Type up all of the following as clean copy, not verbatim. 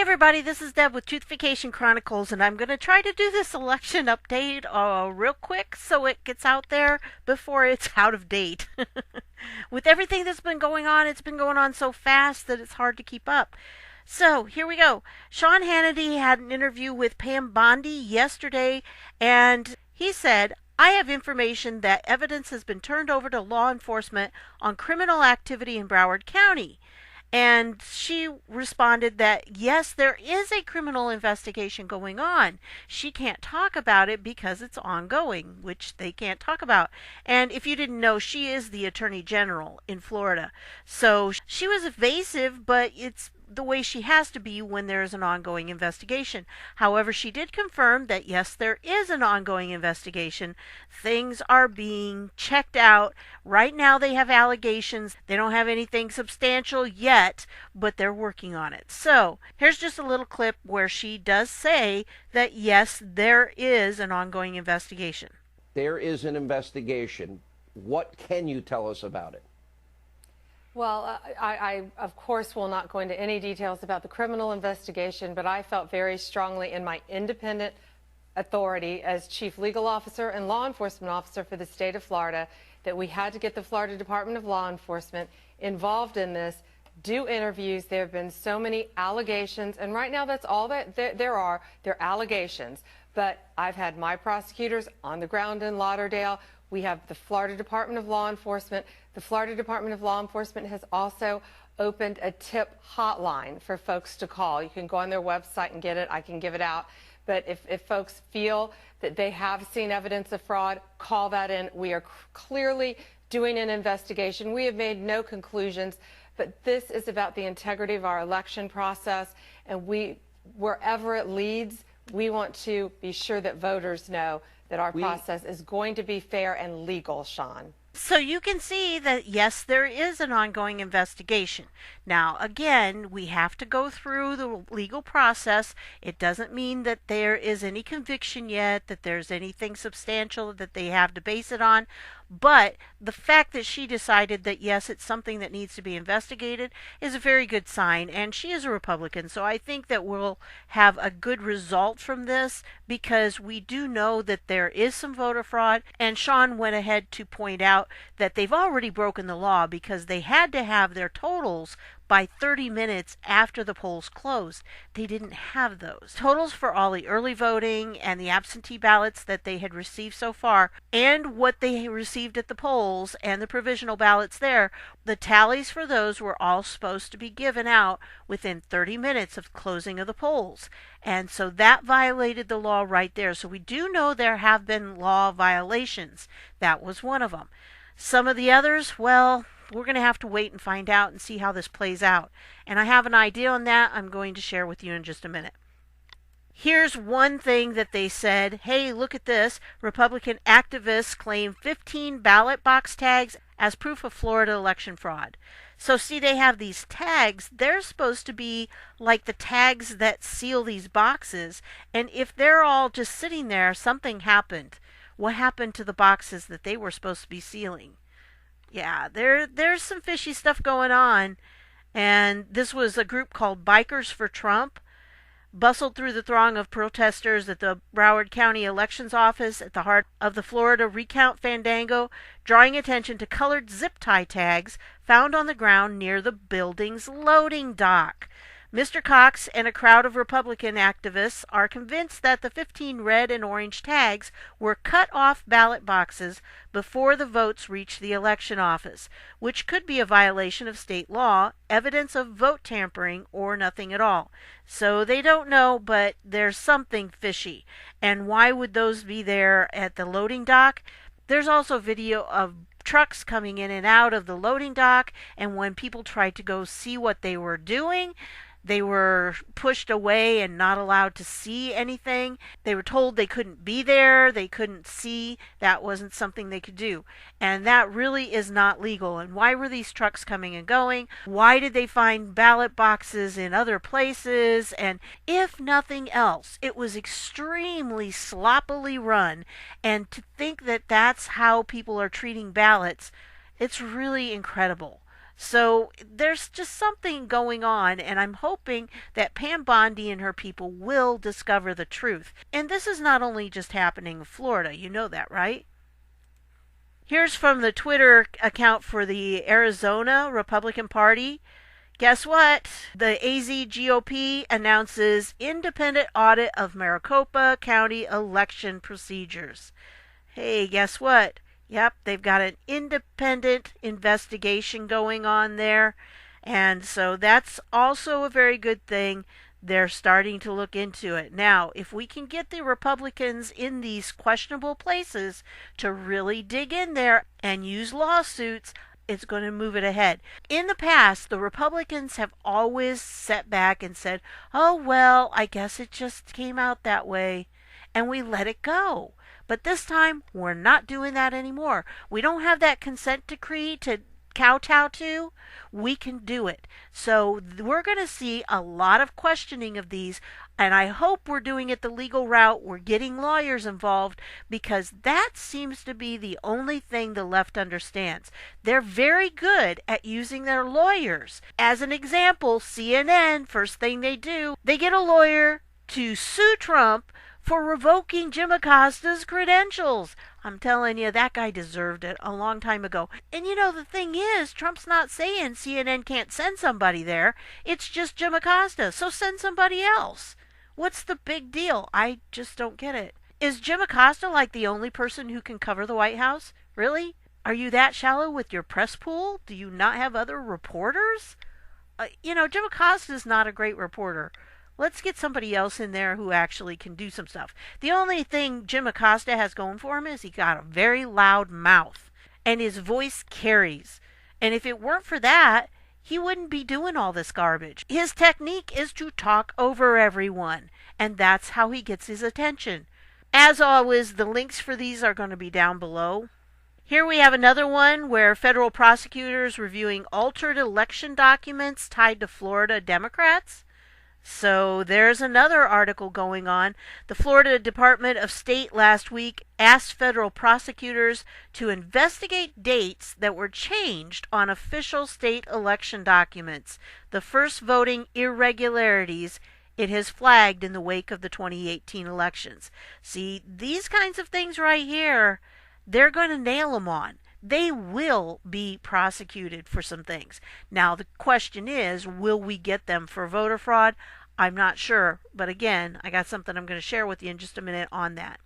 everybody, this is Deb with Truthification Chronicles, and I'm going to try to do this election update real quick so it gets out there before it's out of date. With everything that's been going on, it's been going on so fast that it's hard to keep up. So, here we go. Sean Hannity had an interview with Pam Bondi yesterday, and he said, I have information that evidence has been turned over to law enforcement on criminal activity in Broward County. And she responded that, yes, there is a criminal investigation going on. She can't talk about it because it's ongoing, which they can't talk about. And if you didn't know, she is the Attorney General in Florida. So she was evasive, but it's the way she has to be when there is an ongoing investigation. However, she did confirm that yes, there is an ongoing investigation. Things are being checked out. Right now they have allegations. They don't have anything substantial yet, but they're working on it. So here's just a little clip where she does say that yes, there is an ongoing investigation. There is an investigation. What can you tell us about it? Well, I, of course, will not go into any details about the criminal investigation, but I felt very strongly in my independent authority as Chief Legal Officer and Law Enforcement Officer for the state of Florida that we had to get the Florida Department of Law Enforcement involved in this, do interviews. There have been so many allegations, and right now that's all that there are. They're allegations. But I've had my prosecutors on the ground in Lauderdale. We have the Florida Department of Law Enforcement. The Florida Department of Law Enforcement has also opened a tip hotline for folks to call. You can go on their website and get it. I can give it out. But if folks feel that they have seen evidence of fraud, call that in. We are clearly doing an investigation. We have made no conclusions, but this is about the integrity of our election process. And wherever it leads, we want to be sure that voters know that our process is going to be fair and legal, Sean. So you can see that, yes, there is an ongoing investigation. Now, again, we have to go through the legal process. It doesn't mean that there is any conviction yet, that there's anything substantial that they have to base it on. But the fact that she decided that, yes, it's something that needs to be investigated is a very good sign. And she is a Republican, so I think that we'll have a good result from this because we do know that there is some voter fraud. And Sean went ahead to point out that they've already broken the law because they had to have their totals by 30 minutes after the polls closed. They didn't have those totals for all the early voting and the absentee ballots that they had received so far, and what they received at the polls and the provisional ballots there. The tallies for those were all supposed to be given out within 30 minutes of closing of the polls. And so that violated the law right there. So we do know there have been law violations. That was one of them. Some of the others, well, we're going to have to wait and find out and see how this plays out. And I have an idea on that I'm going to share with you in just a minute. Here's one thing that they said. Hey, look at this. Republican activists claim 15 ballot box tags as proof of Florida election fraud. So see, they have these tags. They're supposed to be like the tags that seal these boxes. And if they're all just sitting there, something happened. What happened to the boxes that they were supposed to be sealing? Yeah, there's some fishy stuff going on. And this was a group called Bikers for Trump. Bustled through the throng of protesters at the Broward County Elections Office at the heart of the Florida recount fandango, drawing attention to colored zip tie tags found on the ground near the building's loading dock. Mr. Cox and a crowd of Republican activists are convinced that the 15 red and orange tags were cut off ballot boxes before the votes reached the election office, which could be a violation of state law, evidence of vote tampering, or nothing at all. So they don't know, but there's something fishy. And why would those be there at the loading dock? There's also video of trucks coming in and out of the loading dock, and when people tried to go see what they were doing, they were pushed away and not allowed to see anything. They were told they couldn't be there. They couldn't see. That wasn't something they could do. And that really is not legal. And why were these trucks coming and going? Why did they find ballot boxes in other places? And if nothing else, it was extremely sloppily run. And to think that that's how people are treating ballots, it's really incredible. So there's just something going on, and I'm hoping that Pam Bondi and her people will discover the truth. And this is not only just happening in Florida, you know that, right? Here's from the Twitter account for the Arizona Republican Party. Guess what? The AZGOP announces independent audit of Maricopa County election procedures. Hey, guess what? Yep, they've got an independent investigation going on there. And so that's also a very good thing. They're starting to look into it. Now, if we can get the Republicans in these questionable places to really dig in there and use lawsuits, it's going to move it ahead. In the past, the Republicans have always sat back and said, oh, well, I guess it just came out that way, and we let it go. But this time, we're not doing that anymore. We don't have that consent decree to kowtow to. We can do it. So we're going to see a lot of questioning of these, and I hope we're doing it the legal route. We're getting lawyers involved, because that seems to be the only thing the left understands. They're very good at using their lawyers. As an example, CNN, first thing they do, they get a lawyer to sue Trump for revoking Jim Acosta's credentials. I'm telling you, that guy deserved it a long time ago. And you know, the thing is, Trump's not saying CNN can't send somebody there. It's just Jim Acosta. So send somebody else. What's the big deal? I just don't get it. Is Jim Acosta like the only person who can cover the White House? Really? Are you that shallow with your press pool? Do you not have other reporters? Jim Acosta is not a great reporter. Let's get somebody else in there who actually can do some stuff. The only thing Jim Acosta has going for him is he got a very loud mouth, and his voice carries. And if it weren't for that, he wouldn't be doing all this garbage. His technique is to talk over everyone, and that's how he gets his attention. As always, the links for these are going to be down below. Here we have another one where federal prosecutors reviewing altered election documents tied to Florida Democrats. So there's another article going on. The Florida Department of State last week asked federal prosecutors to investigate dates that were changed on official state election documents, the first voting irregularities it has flagged in the wake of the 2018 elections. See, these kinds of things right here, they're going to nail them on. They will be prosecuted for some things. Now, the question is, will we get them for voter fraud? I'm not sure. But again, I got something I'm going to share with you in just a minute on that.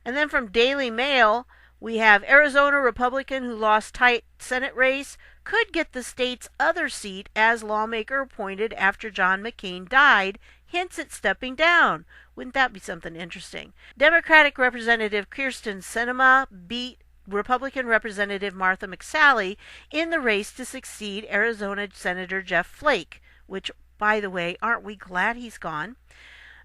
And then from Daily Mail, we have Arizona Republican who lost tight Senate race could get the state's other seat as lawmaker appointed after John McCain died, hints at stepping down. Wouldn't that be something interesting? Democratic Representative Kirsten Sinema beat Republican Representative Martha McSally in the race to succeed Arizona Senator Jeff Flake, which, by the way, aren't we glad he's gone?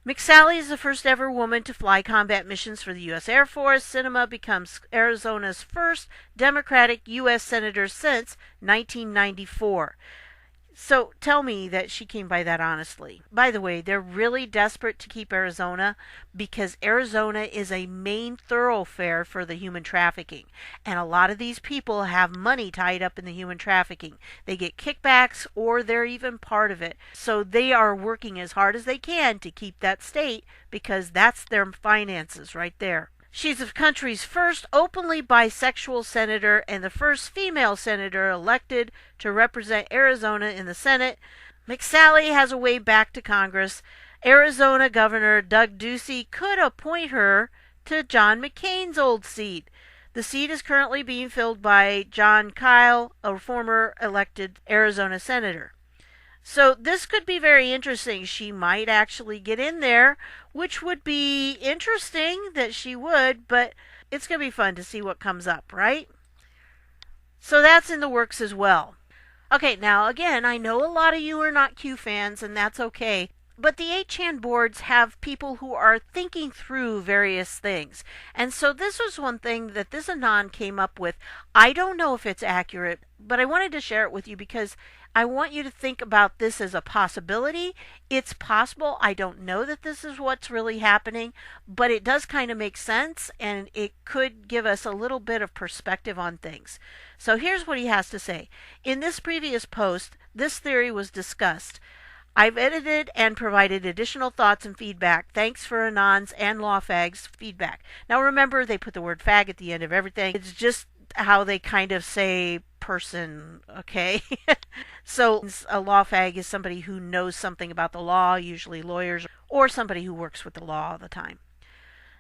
McSally is the first ever woman to fly combat missions for the U.S. Air Force. Sinema becomes Arizona's first Democratic U.S. Senator since 1994. So tell me that she came by that honestly. By the way, they're really desperate to keep Arizona because Arizona is a main thoroughfare for the human trafficking. And a lot of these people have money tied up in the human trafficking. They get kickbacks or they're even part of it. So they are working as hard as they can to keep that state because that's their finances right there. She's the country's first openly bisexual senator and the first female senator elected to represent Arizona in the Senate. McSally has a way back to Congress. Arizona Governor Doug Ducey could appoint her to John McCain's old seat. The seat is currently being filled by John Kyle, a former elected Arizona senator. So this could be very interesting. She might actually get in there, which would be interesting that she would, but it's going to be fun to see what comes up, right? So that's in the works as well. Okay, now again, I know a lot of you are not Q fans, and that's okay. But the 8chan boards have people who are thinking through various things. And so this was one thing that this Anon came up with. I don't know if it's accurate, but I wanted to share it with you because I want you to think about this as a possibility. It's possible. I don't know that this is what's really happening, but it does kind of make sense, and it could give us a little bit of perspective on things. So here's what he has to say. In this previous post, this theory was discussed. I've edited and provided additional thoughts and feedback. Thanks for Anon's and LawFag's feedback. Now remember, they put the word fag at the end of everything. It's just how they kind of say person, okay? So a law fag is somebody who knows something about the law, usually lawyers, or somebody who works with the law all the time.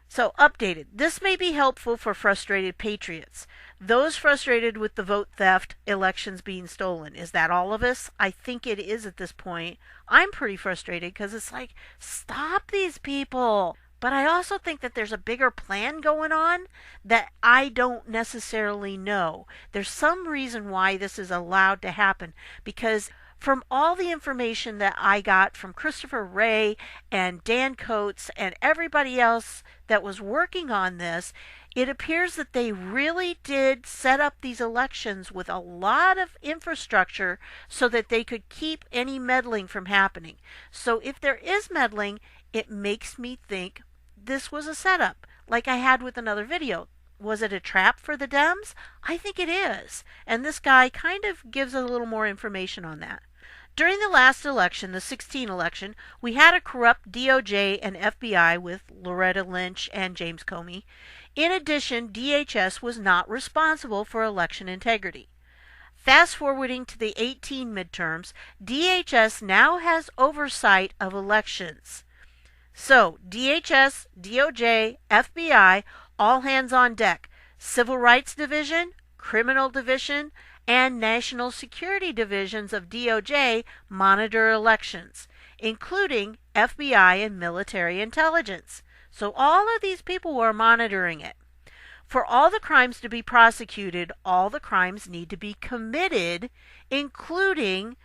So updated. This may be helpful for frustrated patriots. Those frustrated with the vote theft, elections being stolen. Is that all of us? I think it is at this point. I'm pretty frustrated because it's like, stop these people. But I also think that there's a bigger plan going on that I don't necessarily know. There's some reason why this is allowed to happen, because from all the information that I got from Christopher Wray and Dan Coates and everybody else that was working on this, it appears that they really did set up these elections with a lot of infrastructure so that they could keep any meddling from happening. So if there is meddling, it makes me think this was a setup, like I had with another video. Was it a trap for the Dems? I think it is. And this guy kind of gives a little more information on that. During the last election, the 2016 election, we had a corrupt DOJ and FBI with Loretta Lynch and James Comey. In addition, DHS was not responsible for election integrity. Fast forwarding to the 2018 midterms, DHS now has oversight of elections. So, DHS, DOJ, FBI, all hands on deck. Civil Rights Division, Criminal Division, and National Security Divisions of DOJ monitor elections, including FBI and military intelligence. So all of these people are monitoring it. For all the crimes to be prosecuted, all the crimes need to be committed, including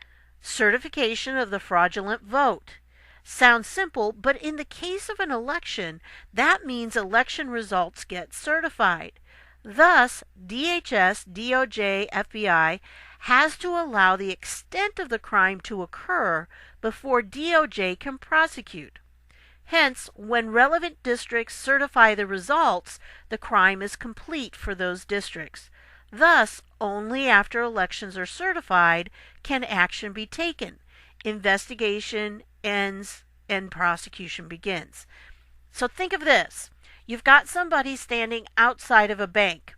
certification of the fraudulent vote. Sounds simple, but in the case of an election, that means election results get certified. Thus, DHS, DOJ, FBI has to allow the extent of the crime to occur before DOJ can prosecute. Hence, when relevant districts certify the results, the crime is complete for those districts. Thus, only after elections are certified can action be taken. Investigation ends and prosecution begins. So think of this. You've got somebody standing outside of a bank,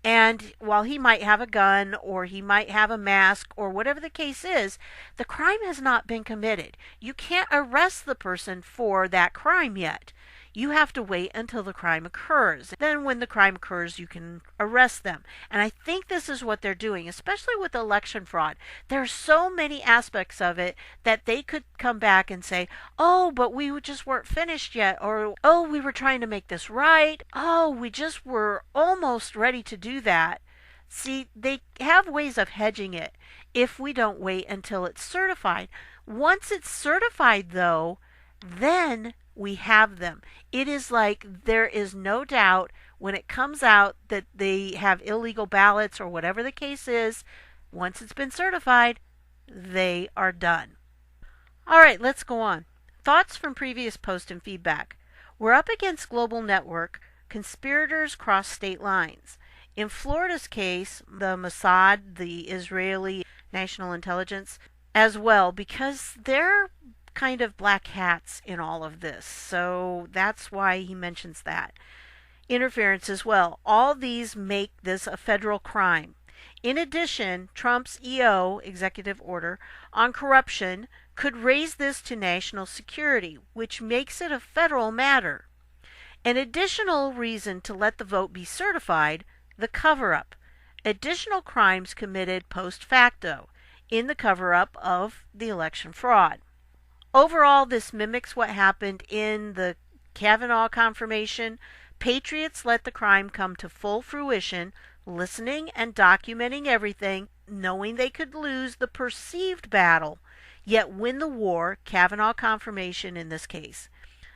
and while he might have a gun or he might have a mask or whatever the case is, the crime has not been committed. You can't arrest the person for that crime yet. You have to wait until the crime occurs. Then when the crime occurs, you can arrest them. And I think this is what they're doing, especially with election fraud. There are so many aspects of it that they could come back and say, oh, but we just weren't finished yet. Or, oh, we were trying to make this right. Oh, we just were almost ready to do that. See, they have ways of hedging it if we don't wait until it's certified. Once it's certified, though, then we have them. It is like there is no doubt when it comes out that they have illegal ballots or whatever the case is, once it's been certified, they are done. All right, let's go on. Thoughts from previous post and feedback. We're up against global network. Conspirators cross state lines. In Florida's case, the Mossad, the Israeli National Intelligence, as well, because they're kind of black hats in all of this. So that's why he mentions that. Interference as well. All these make this a federal crime. In addition, Trump's EO, executive order, on corruption could raise this to national security, which makes it a federal matter. An additional reason to let the vote be certified, the cover-up. Additional crimes committed post facto in the cover-up of the election fraud. Overall, this mimics what happened in the Kavanaugh confirmation. Patriots let the crime come to full fruition, listening and documenting everything, knowing they could lose the perceived battle. yet win the war, Kavanaugh confirmation in this case.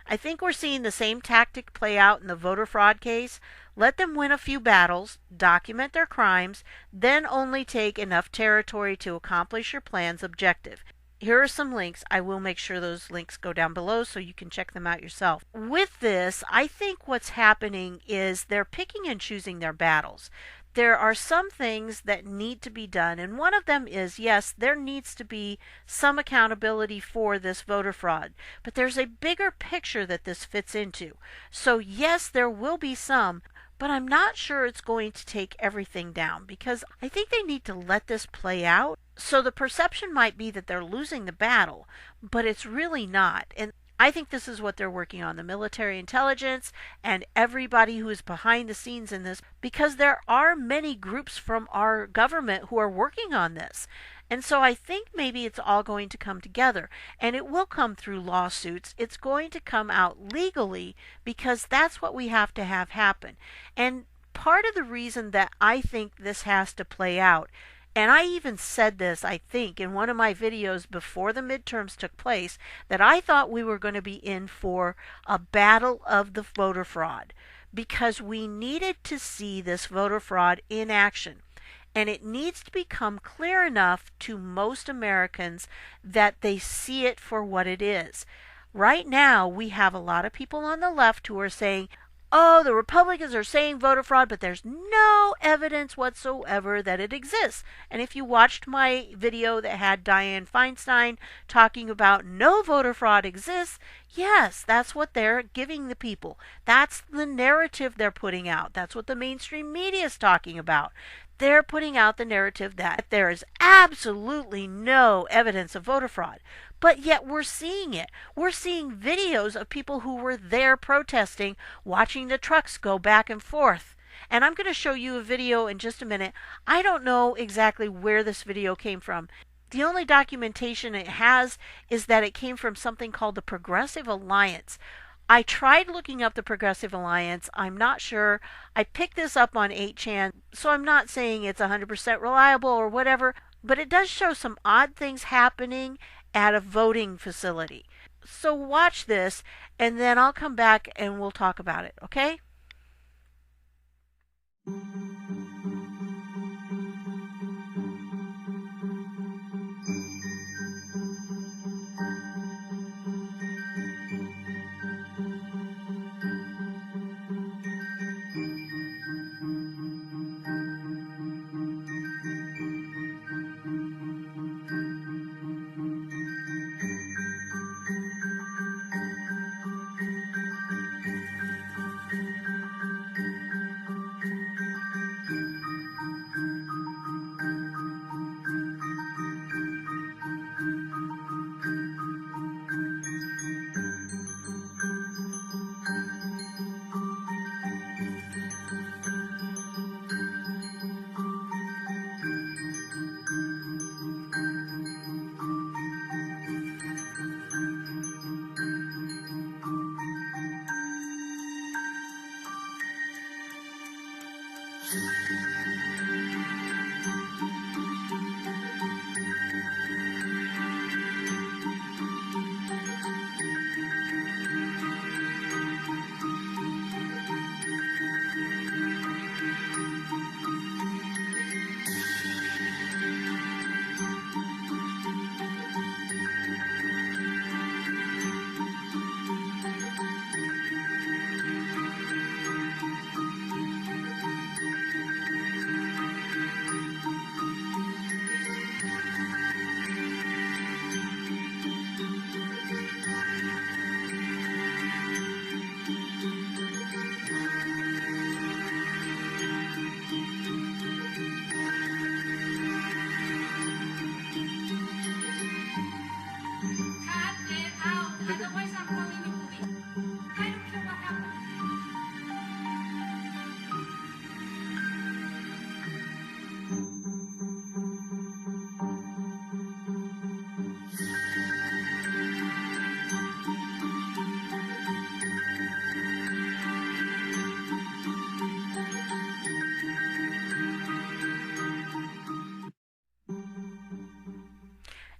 I think we're seeing the same tactic play out in the voter fraud case. Let them win a few battles, document their crimes, then only take enough territory to accomplish your plan's objective. Here are some links. I will make sure those links go down below so you can check them out yourself. With this, I think what's happening is they're picking and choosing their battles. There are some things that need to be done, and one of them is, yes, there needs to be some accountability for this voter fraud, but there's a bigger picture that this fits into. So yes, there will be some, but I'm not sure it's going to take everything down, because I think they need to let this play out. So the perception might be that they're losing the battle, but it's really not. And I think this is what they're working on, the military intelligence and everybody who is behind the scenes in this, because there are many groups from our government who are working on this. And so I think maybe it's all going to come together, and it will come through lawsuits. It's going to come out legally, because that's what we have to have happen. And part of the reason that I think this has to play out, and I even said this, I think, in one of my videos before the midterms took place, that I thought we were going to be in for a battle of the voter fraud, because we needed to see this voter fraud in action. And it needs to become clear enough to most Americans that they see it for what it is. Right now, we have a lot of people on the left who are saying, oh, the Republicans are saying voter fraud, but there's no evidence whatsoever that it exists. And if you watched my video that had Dianne Feinstein talking about no voter fraud exists, yes, that's what they're giving the people. That's the narrative they're putting out. That's what the mainstream media is talking about. They're putting out the narrative that there is absolutely no evidence of voter fraud. But yet we're seeing it. We're seeing videos of people who were there protesting, watching the trucks go back and forth. And I'm going to show you a video in just a minute. I don't know exactly where this video came from. The only documentation it has is that it came from something called the Progressive Alliance. I tried looking up the Progressive Alliance. I'm not sure. I picked this up on 8chan, so I'm not saying it's 100% reliable or whatever, but it does show some odd things happening at a voting facility. So watch this, and then I'll come back and we'll talk about it, okay?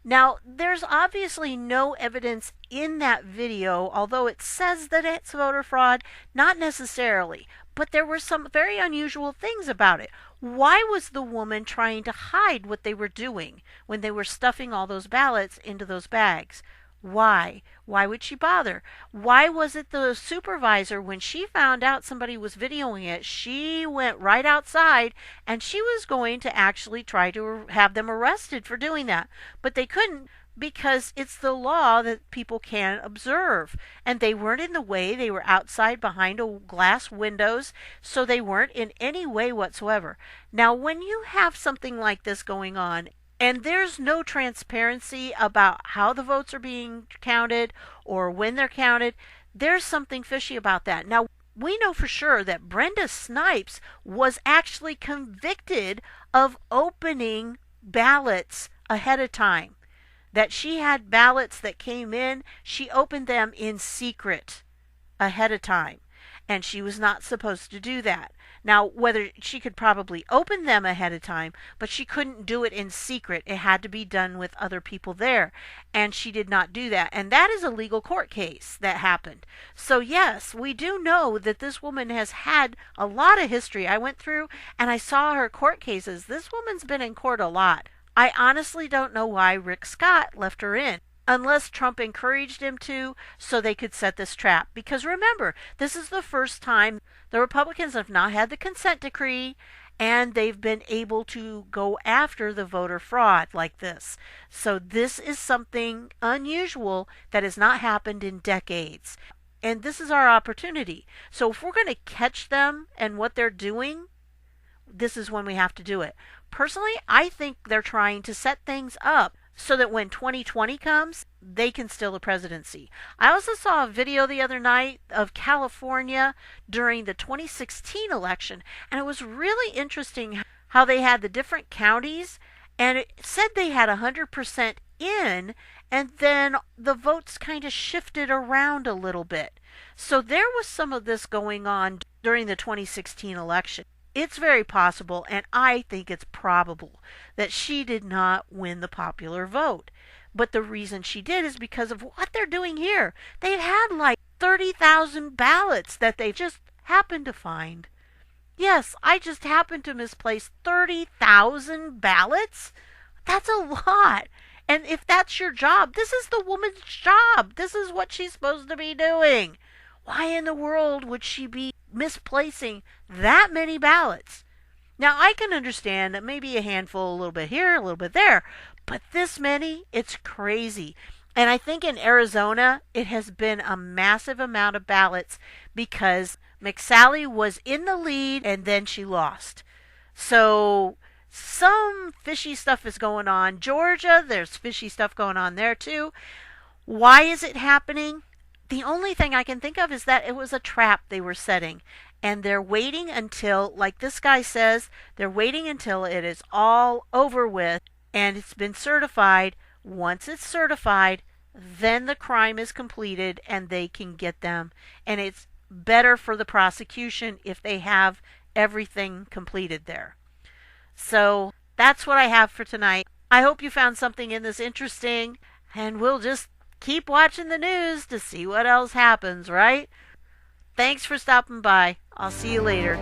Now, there's obviously no evidence in that video, although it says that it's voter fraud, not necessarily. But there were some very unusual things about it. Why was the woman trying to hide what they were doing when they were stuffing all those ballots into those bags? Why? Why would she bother? Why was it the supervisor, when she found out somebody was videoing it, she went right outside and she was going to actually try to have them arrested for doing that. But they couldn't because it's the law that people can observe. And they weren't in the way. They were outside behind glass windows, so they weren't in any way whatsoever. Now, when you have something like this going on, and there's no transparency about how the votes are being counted or when they're counted, there's something fishy about that. Now, we know for sure that Brenda Snipes was actually convicted of opening ballots ahead of time. That she had ballots that came in, she opened them in secret ahead of time. And she was not supposed to do that. Now, whether she could probably open them ahead of time, but she couldn't do it in secret. It had to be done with other people there. And she did not do that. And that is a legal court case that happened. So yes, we do know that this woman has had a lot of history. I went through and I saw her court cases. This woman's been in court a lot. I honestly don't know why Rick Scott left her in, unless Trump encouraged him to, so they could set this trap. Because remember, this is the first time the Republicans have not had the consent decree, and they've been able to go after the voter fraud like this. So this is something unusual that has not happened in decades. And this is our opportunity. So if we're going to catch them and what they're doing, this is when we have to do it. Personally, I think they're trying to set things up so that when 2020 comes, they can steal the presidency. I also saw a video the other night of California during the 2016 election, and it was really interesting how they had the different counties, and it said they had 100% in, and then the votes kind of shifted around a little bit. So there was some of this going on during the 2016 election. It's very possible, and I think it's probable, that she did not win the popular vote. But the reason she did is because of what they're doing here. They've had like 30,000 ballots that they just happened to find. Yes, I just happened to misplace 30,000 ballots. That's a lot. And if that's your job, this is the woman's job. This is what she's supposed to be doing. Why in the world would she be misplacing that many ballots? Now, I can understand that maybe a handful, a little bit here, a little bit there, but this many, it's crazy. And I think in Arizona, it has been a massive amount of ballots because McSally was in the lead and then she lost. So some fishy stuff is going on. Georgia, there's fishy stuff going on there too. Why is it happening? The only thing I can think of is that it was a trap they were setting. And they're waiting until, like this guy says, they're waiting until it is all over with and it's been certified. Once it's certified, then the crime is completed and they can get them. And it's better for the prosecution if they have everything completed there. So that's what I have for tonight. I hope you found something in this interesting, and we'll just keep watching the news to see what else happens, right? Thanks for stopping by. I'll see you later.